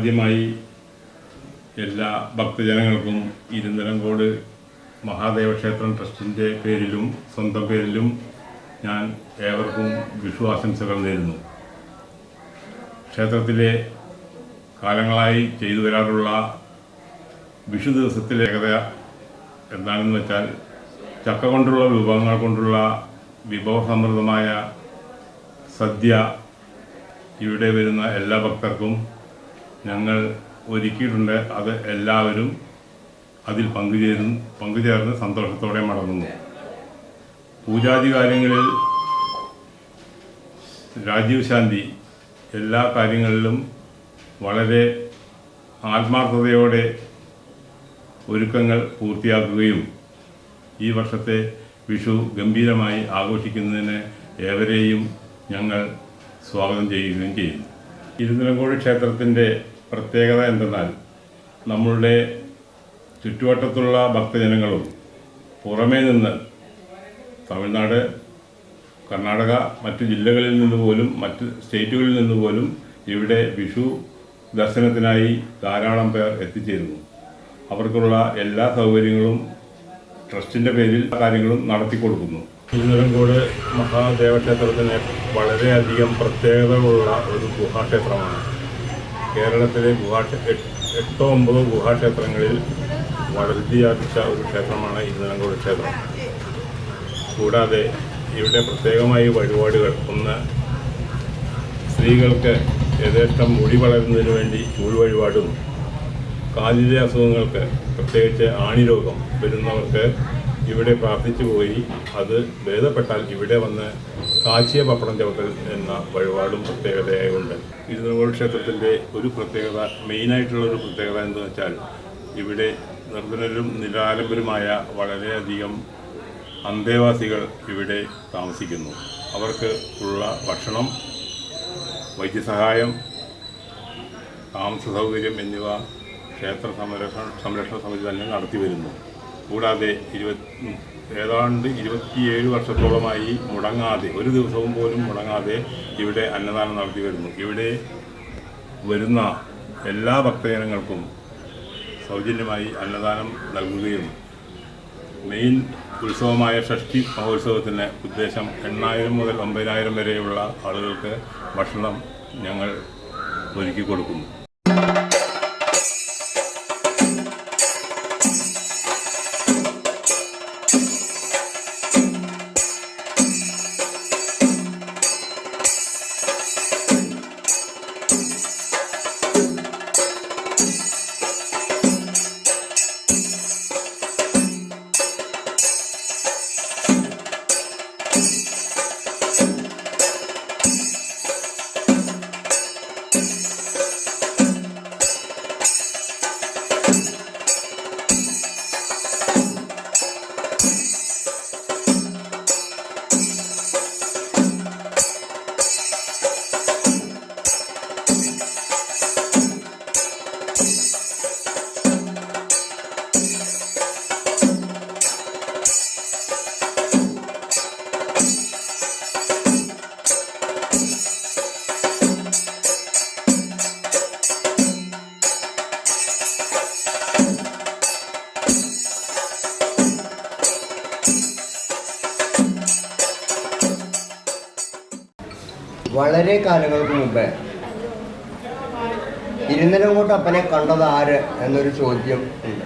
ആദ്യമായി എല്ലാ ഭക്തജനങ്ങൾക്കും ഇരുനിലങ്കോട് മഹാദേവക്ഷേത്രം ട്രസ്റ്റിൻ്റെ പേരിലും സ്വന്തം പേരിലും ഞാൻ ഏവർക്കും വിഷു ആശംസകൾ നേരുന്നു. ക്ഷേത്രത്തിലെ കാലങ്ങളായി ചെയ്തു വരാറുള്ള വിഷു ദിവസത്തിലെ ഏകത എന്താണെന്ന് വെച്ചാൽ ചക്ക കൊണ്ടുള്ള വിഭവങ്ങൾ കൊണ്ടുള്ള വിഭവസമൃദ്ധമായ സദ്യ ഇവിടെ വരുന്ന എല്ലാ ഭക്തർക്കും ഞങ്ങൾ ഒരുക്കിയിട്ടുണ്ട്. അത് എല്ലാവരും അതിൽ പങ്കുചേർന്ന് സന്തോഷത്തോടെ മടങ്ങുന്നു. പൂജാതി കാര്യങ്ങളിൽ രാജീവ് ശാന്തി എല്ലാ കാര്യങ്ങളിലും വളരെ ആത്മാർത്ഥതയോടെ ഒരുക്കങ്ങൾ പൂർത്തിയാക്കുകയും ഈ വർഷത്തെ വിഷു ഗംഭീരമായി ആഘോഷിക്കുന്നതിന് ഏവരെയും ഞങ്ങൾ സ്വാഗതം ചെയ്യുകയും ചെയ്യുന്നു. ഇരുനിലങ്കോട് ക്ഷേത്രത്തിൻ്റെ പ്രത്യേകത എന്തെന്നാൽ നമ്മളുടെ ചുറ്റുവട്ടത്തുള്ള ഭക്തജനങ്ങളും പുറമേ നിന്ന് തമിഴ്നാട്, കർണാടക, മറ്റു ജില്ലകളിൽ നിന്ന് പോലും മറ്റ് സ്റ്റേറ്റുകളിൽ നിന്ന് പോലും ഇവിടെ വിഷു ദർശനത്തിനായി ധാരാളം പേർ എത്തിച്ചേരുന്നു. അവർക്കുള്ള എല്ലാ സൗകര്യങ്ങളും ട്രസ്റ്റിൻ്റെ പേരിൽ കാര്യങ്ങളും നടത്തിക്കൊടുക്കുന്നു. ഇരുനിലങ്കോട് മഹാദേവക്ഷേത്രത്തിന് വളരെയധികം പ്രത്യേകതകളുള്ള ഒരു ഗുഹാക്ഷേത്രമാണ്. കേരളത്തിലെ 8-9 ഗുഹാക്ഷേത്രങ്ങളിൽ വളർത്തിയാർച്ച ഒരു ക്ഷേത്രമാണ് ഇരുനിലങ്കോട് ക്ഷേത്രം. കൂടാതെ ഇവിടെ പ്രത്യേകമായി വഴിപാടുകൾ, ഒന്ന് സ്ത്രീകൾക്ക് യഥേഷ്ടം മുടി വളരുന്നതിന് വേണ്ടി ചൂൽ വഴിപാടും, കാലിലെ അസുഖങ്ങൾക്ക് പ്രത്യേകിച്ച് ആണിരോഗം വരുന്നവർക്ക് ഇവിടെ പ്രാർത്ഥിച്ചു പോയി അത് ഭേദപ്പെട്ടാൽ ഇവിടെ വന്ന് കാച്ചിയ പപ്പടം ചവിട്ടൽ എന്ന വഴിപാടും പ്രത്യേകതയായുണ്ട്. ഇരുനിലങ്കോട് ക്ഷേത്രത്തിൻ്റെ ഒരു പ്രത്യേകത, മെയിനായിട്ടുള്ളൊരു പ്രത്യേകത എന്ന് വെച്ചാൽ ഇവിടെ നിർധനരും നിരാലംബരുമായ വളരെയധികം അന്തേവാസികൾ ഇവിടെ താമസിക്കുന്നു. അവർക്ക് ഉള്ള ഭക്ഷണം, വൈദ്യസഹായം, താമസ സൗകര്യം എന്നിവ ക്ഷേത്ര സംരക്ഷണ സമിതി തന്നെ നടത്തി വരുന്നു. കൂടാതെ ഏതാണ്ട് 27 വർഷത്തോളമായി മുടങ്ങാതെ, ഒരു ദിവസവും പോലും മുടങ്ങാതെ ഇവിടെ അന്നദാനം നടത്തി വരുന്നു. ഇവിടെ വരുന്ന എല്ലാ ഭക്തജനങ്ങൾക്കും സൗജന്യമായി അന്നദാനം നൽകുകയും മെയിൻ ഉത്സവമായ ഷഷ്ഠി മഹോത്സവത്തിന് ഉദ്ദേശം 8,000 മുതൽ 9,000 വരെയുള്ള ആളുകൾക്ക് ഭക്ഷണം ഞങ്ങൾ ഒരുക്കി കൊടുക്കുന്നു. വളരെ കാലങ്ങൾക്ക് മുമ്പേ ഇരുനിലങ്കോട്ട് അപ്പനെ കണ്ടത് ആര് എന്നൊരു ചോദ്യം ഉണ്ട്.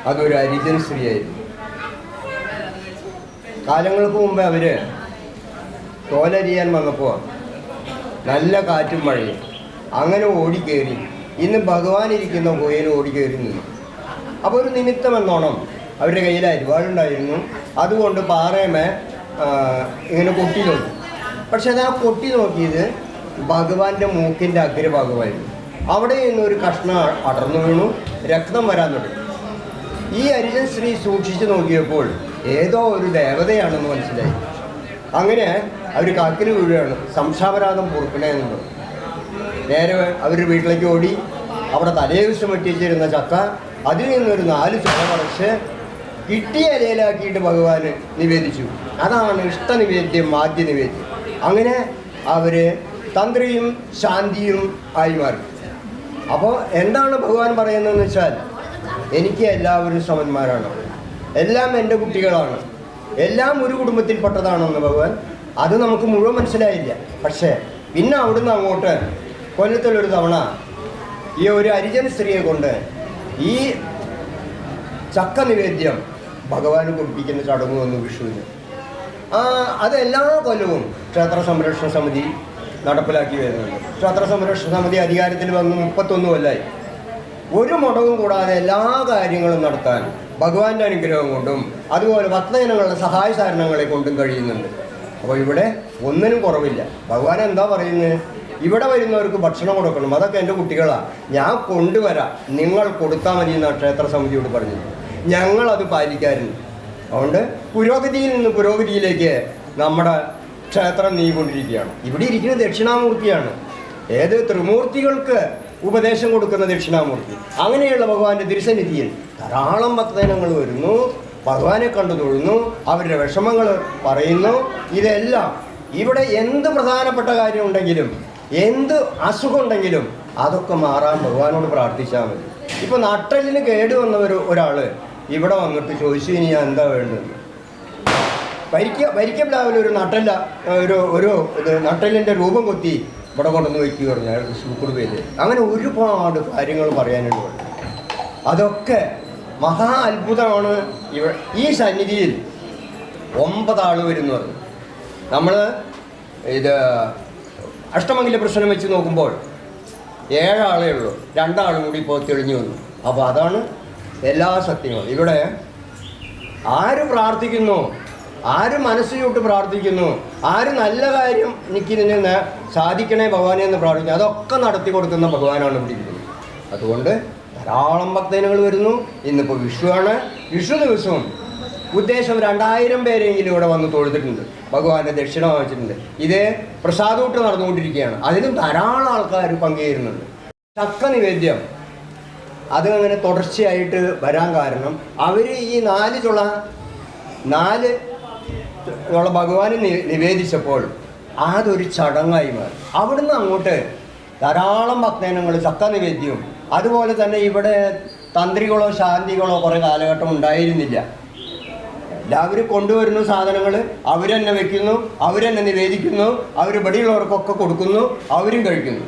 അതൊരു ഹരിജൻ സ്ത്രീയായിരുന്നു. കാലങ്ങൾക്ക് മുമ്പേ അവർ തോലരിയാൻ വന്നപ്പോൾ നല്ല കാറ്റും മഴയും അങ്ങനെ ഓടിക്കയറി ഇന്ന് ഭഗവാൻ ഇരിക്കുന്ന ഗുഹയിൽ ഓടിക്കയറി നിന്നു. അപ്പോൾ ഒരു നിമിത്തം എന്നോണം അവരുടെ കയ്യിൽ അരിവാളുണ്ടായിരുന്നു. അതുകൊണ്ട് പാറയമേ ഇങ്ങനെ കൊട്ടി നോക്കി. പക്ഷെ അത് ആ കൊട്ടി നോക്കിയത് ഭഗവാന്റെ മൂക്കിൻ്റെ അഗ്രഭാഗമായിരുന്നു. അവിടെ നിന്നൊരു കഷ്ണം അടർന്നു വീണു, രക്തം വരാൻ തുടങ്ങി. ഈ ഹരിജൻ സ്ത്രീ സൂക്ഷിച്ചു നോക്കിയപ്പോൾ ഏതോ ഒരു ദേവതയാണെന്ന് മനസ്സിലായി. അങ്ങനെ അവർ കാക്കിന് വീഴുകയാണ്, സംശാപരാധം പൊറുക്കണേ എന്നുള്ളത്. നേരെ അവരുടെ വീട്ടിലേക്ക് ഓടി. അവിടെ തലേ ദിവസം വെട്ടിച്ചിരുന്ന ചക്ക അതിൽ നിന്നൊരു 4 ചുള പറിച്ച് കിട്ടിയ ഇലയിലാക്കിയിട്ട് ഭഗവാന് നിവേദിച്ചു. അതാണ് ഇഷ്ടനിവേദ്യം, ആദ്യ നിവേദ്യം. അങ്ങനെ അവർ തന്ത്രിയും ശാന്തിയും ആയി മാറി. അപ്പോൾ എന്താണ് ഭഗവാൻ പറയുന്നതെന്ന് വെച്ചാൽ, എനിക്ക് എല്ലാവരും സമന്മാരാണ്, എല്ലാം എൻ്റെ കുട്ടികളാണ്, എല്ലാം ഒരു കുടുംബത്തിൽപ്പെട്ടതാണെന്ന് ഭഗവാൻ. അത് നമുക്ക് മുഴുവൻ മനസ്സിലായില്ല. പക്ഷേ പിന്നെ അവിടുന്ന് അങ്ങോട്ട് കൊല്ലത്തിലൊരു തവണ ഈ ഒരു ഹരിജൻ സ്ത്രീയെ കൊണ്ട് ഈ ചക്ക നിവേദ്യം ഭഗവാന് കൊടുപ്പിക്കുന്ന ചടങ്ങ് വന്നു വിഷുവിന്. അത് എല്ലാ കൊല്ലവും ക്ഷേത്ര സംരക്ഷണ സമിതി നടപ്പിലാക്കി വരുന്നുണ്ട്. ക്ഷേത്ര സംരക്ഷണ സമിതി അധികാരത്തിൽ വന്ന് 31 കൊല്ലമായി. ഒരു മുടവും കൂടാതെ എല്ലാ കാര്യങ്ങളും നടത്താൻ ഭഗവാന്റെ അനുഗ്രഹം കൊണ്ടും അതുപോലെ ഭക്തജനങ്ങളുടെ സഹായ സഹകരണങ്ങളെ കൊണ്ടും കഴിയുന്നുണ്ട്. അപ്പോൾ ഇവിടെ ഒന്നിനും കുറവില്ല. ഭഗവാൻ എന്താ പറയുന്നത്? ഇവിടെ വരുന്നവർക്ക് ഭക്ഷണം കൊടുക്കണം, അതൊക്കെ എൻ്റെ കുട്ടികളാണ്, ഞാൻ കൊണ്ടുവരാം, നിങ്ങൾ കൊടുത്താൽ മതി എന്നാണ് ക്ഷേത്ര സമിതിയോട് പറഞ്ഞത്. ഞങ്ങളത് പാലിക്കാറുണ്ട്. അതുകൊണ്ട് പുരോഗതിയിൽ നിന്ന് പുരോഗതിയിലേക്ക് നമ്മുടെ ക്ഷേത്രം നീങ്ങിക്കൊണ്ടിരിക്കുകയാണ്. ഇവിടെ ഇരിക്കുന്ന ദക്ഷിണാമൂർത്തിയാണ്. ഏത് ത്രിമൂർത്തികൾക്ക് ഉപദേശം കൊടുക്കുന്ന ദക്ഷിണാമൂർത്തി. അങ്ങനെയുള്ള ഭഗവാന്റെ തിരുസന്നിധിയിൽ ധാരാളം ഭക്തജനങ്ങൾ വരുന്നു, ഭഗവാനെ കണ്ടു തൊഴുന്നു, അവരുടെ വിഷമങ്ങൾ പറയുന്നു. ഇതെല്ലാം ഇവിടെ എന്ത് പ്രധാനപ്പെട്ട കാര്യമുണ്ടെങ്കിലും എന്ത് അസുഖം ഉണ്ടെങ്കിലും അതൊക്കെ മാറാൻ ഭഗവാനോട് പ്രാർത്ഥിച്ചാൽ മതി. ഇപ്പോൾ നട്ടലിന് കേട് വന്ന ഒരാൾ ഇവിടെ വന്നിട്ട് ചോദിച്ചു, ഇനി ഞാൻ എന്താ വേണ്ടത്? വരിക്കപ്ലാവിൽ ഒരു നട്ടല്ല ഒരു നട്ടലിൻ്റെ രൂപം കൊത്തി ഇവിടെ കൊണ്ടുവന്ന് വയ്ക്കുക പറഞ്ഞു അയാൾ സുഹൃത്തുപേര്. അങ്ങനെ ഒരുപാട് കാര്യങ്ങൾ പറയാനുണ്ട്. അതൊക്കെ മഹാ അത്ഭുതമാണ്. ഈ സന്നിധിയിൽ 9 ആൾ വരുന്നു പറഞ്ഞു. നമ്മൾ ഇത് അഷ്ടമംഗല പ്രശ്നം വെച്ച് നോക്കുമ്പോൾ 7 ആളേ ഉള്ളൂ, 2 ആളും കൂടി ഇപ്പോൾ തെളിഞ്ഞു വന്നു. അപ്പോൾ അതാണ് എല്ലാ സത്യങ്ങളും. ഇവിടെ ആര് പ്രാർത്ഥിക്കുന്നു, ആര് മനസ്സിലോട്ട് പ്രാർത്ഥിക്കുന്നു, ആര് നല്ല കാര്യം എനിക്കിതിന് സാധിക്കണേ ഭഗവാനെ എന്ന് പ്രാർത്ഥിക്കുന്നു, അതൊക്കെ നടത്തി കൊടുക്കുന്ന ഭഗവാനാണ് ഇവിടെ ഇരിക്കുന്നത്. അതുകൊണ്ട് ധാരാളം ഭക്തജനങ്ങൾ വരുന്നു. ഇന്നിപ്പോൾ വിഷുവാണ്. വിഷു ദിവസവും ഉദ്ദേശം 2000 പേരെങ്കിലും ഇവിടെ വന്ന് തൊഴുതിട്ടുണ്ട്, ഭഗവാന്റെ ദക്ഷിണ വാങ്ങിച്ചിട്ടുണ്ട്. ഇത് പ്രസാദൂട്ട് നടന്നുകൊണ്ടിരിക്കുകയാണ്. അതിനും ധാരാളം ആൾക്കാർ പങ്കുചേരുന്നുണ്ട്. ചക്ക നിവേദ്യം അത് അങ്ങനെ തുടർച്ചയായിട്ട് വരാൻ കാരണം അവർ ഈ 4 ചുള ഭഗവാന് നിവേദിച്ചപ്പോൾ അതൊരു ചടങ്ങായി മാറി. അവിടുന്ന് അങ്ങോട്ട് ധാരാളം ഭക്തജനങ്ങൾ ചക്ക നിവേദ്യവും അതുപോലെ തന്നെ ഇവിടെ തന്ത്രികളോ ശാന്തികളോ കുറേ കാലഘട്ടം ഉണ്ടായിരുന്നില്ല. എല്ലാവരും കൊണ്ടുവരുന്ന സാധനങ്ങൾ അവർ തന്നെ വെക്കുന്നു, അവർ തന്നെ നിവേദിക്കുന്നു, അവർ ഇവിടെയുള്ളവർക്കൊക്കെ കൊടുക്കുന്നു, അവരും കഴിക്കുന്നു.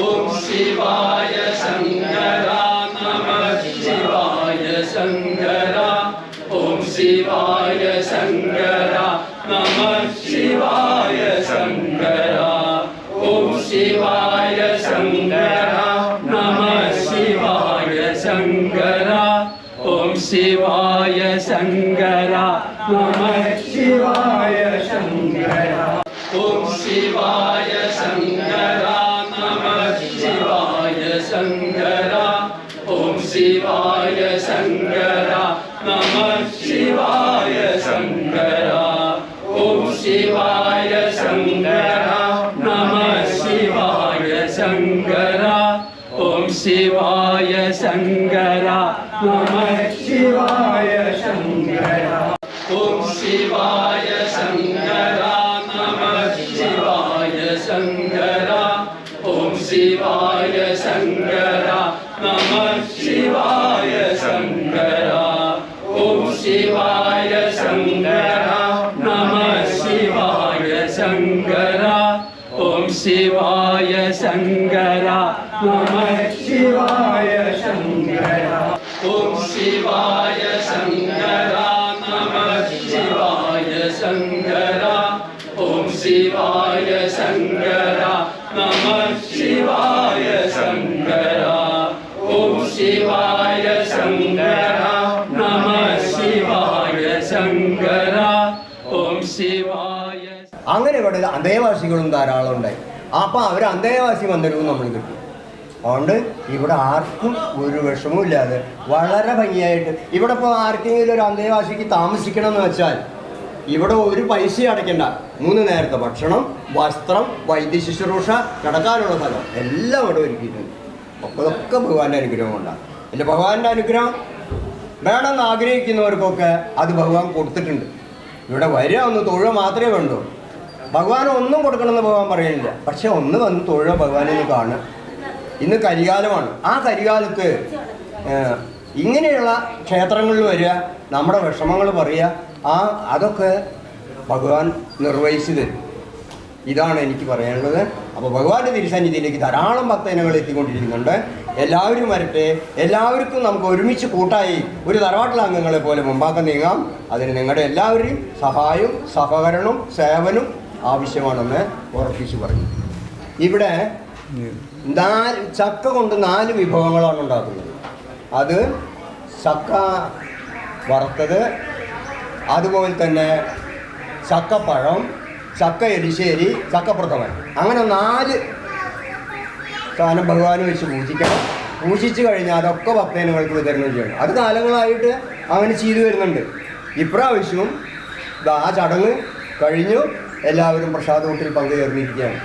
ഓം ശിവായ ശങ്കര നമഃ ശിവായ ശങ്കര ഓം ശിവായ ശങ്കര നമഃ ശിവായ ശങ്കര ഓം ശിവായ ശങ്കര നമഃ ശിവായ ശങ്കര ഓം ശിവായ ശങ്കര നമഃ ശിവായ ശങ്കര ഓം ശിവായ ശങ്കര നമഃ ശിവായ ശങ്കര ഓം ശിവായ ശങ്കര നമഃ ശിവായ ശങ്കര ഓം ശിവായ ശങ്കര നമഃ ശിവായ ശങ്കര ഓം ശിവായ ശങ്കര നമഃ ശിവായ ശങ്കര ഓം ശിവായ ശങ്കര നമഃ ശിവായ ശങ്കര ഓം ശിവായ ശങ്കര നമഃ ശിവായ ശങ്കര ഓം ശിവായ ശങ്കര നമഃ ശിവായ ശങ്കര ഓം ശിവായ ശങ്കര നമഃ ശിവായ ശങ്കര ഓം ശിവായ ശങ്കര നമഃ ശിവായ ശങ്കര ഓം ശിവായ ശങ്കര നമഃ ശിവായ ശങ്കര ഓം ശിവായ ശങ്കര നമഃ ശിവായ ശങ്കര ഓം ശിവായ. അങ്ങനെ ഇവിടെ അന്തേവാസികളും ധാരാളം ഉണ്ടായി. അപ്പം അവർ അന്തേവാസി മന്ദിരവും നമ്മൾ കിട്ടി. അതുകൊണ്ട് ഇവിടെ ആർക്കും ഒരു വിഷമവും ഇല്ലാതെ വളരെ ഭംഗിയായിട്ട് ഇവിടെ ഇപ്പോൾ ആർക്കെങ്കിലും ഒരു അന്തേവാസിക്ക് താമസിക്കണം എന്ന് വെച്ചാൽ ഇവിടെ ഒരു പൈസ അടയ്ക്കണ്ട. 3 നേരത്തെ ഭക്ഷണം, വസ്ത്രം, വൈദ്യ ശുശ്രൂഷ, കിടക്കാനുള്ള സ്ഥലം എല്ലാം ഇവിടെ ഒരുക്കിയിട്ടുണ്ട്. അതൊക്കെ ഭഗവാന്റെ അനുഗ്രഹം കൊണ്ടാണ്. എൻ്റെ ഭഗവാന്റെ അനുഗ്രഹം വേണമെന്ന് ആഗ്രഹിക്കുന്നവർക്കൊക്കെ അത് ഭഗവാൻ കൊടുത്തിട്ടുണ്ട്. ഇവിടെ വരിക ഒന്ന് തൊഴുക മാത്രമേ വേണ്ടൂ. ഭഗവാൻ ഒന്നും കൊടുക്കണമെന്ന് ഭഗവാൻ പറയുന്നില്ല. പക്ഷെ ഒന്ന് വന്ന് തൊഴുക, ഭഗവാനെ ഒന്ന് കാണുക. ഇന്ന് കരികാലമാണ്. ആ കരികാലത്ത് ഇങ്ങനെയുള്ള ക്ഷേത്രങ്ങളിൽ വരിക, നമ്മുടെ വിഷമങ്ങൾ പറയുക, അതൊക്കെ ഭഗവാൻ നിർവഹിച്ചു തരും. ഇതാണ് എനിക്ക് പറയാനുള്ളത്. അപ്പോൾ ഭഗവാന്റെ തിരുസന്നിധിയിലേക്ക് ധാരാളം ഭക്തജനങ്ങൾ എത്തിക്കൊണ്ടിരിക്കുന്നുണ്ട്. എല്ലാവരും വരട്ടെ. എല്ലാവർക്കും നമുക്ക് ഒരുമിച്ച് കൂട്ടായി ഒരു തറവാട്ടിലെ അംഗങ്ങളെ പോലെ മുമ്പാക്കം നീങ്ങാം. അതിന് നിങ്ങളുടെ എല്ലാവരുടെയും സഹായവും സഹകരണവും സേവനവും ആവശ്യമാണെന്ന് ഉറപ്പിച്ചു പറഞ്ഞു. ഇവിടെ ചക്ക കൊണ്ട് 4 വിഭവങ്ങളാണ് ഉണ്ടാക്കുന്നത്. അത് ചക്ക വറുത്തത്, അതുപോലെ തന്നെ ചക്കപ്പഴം, ചക്ക എരിശ്ശേരി, ചക്കപ്രഥമൻ. അങ്ങനെ 4 സാധനം ഭഗവാന് വെച്ച് പൂജിക്കണം. പൂജിച്ച് കഴിഞ്ഞാൽ അതൊക്കെ ഭക്തജനങ്ങൾക്ക് വിതരണം ചെയ്യണം. അത് കാലങ്ങളായിട്ട് അങ്ങനെ ചെയ്തു വരുന്നുണ്ട്. ഇപ്രാവശ്യവും ആ ചടങ്ങ് കഴിഞ്ഞു. എല്ലാവരും പ്രസാദ ഊട്ടിൽ പങ്കുചേർന്നിരിക്കുകയാണ്.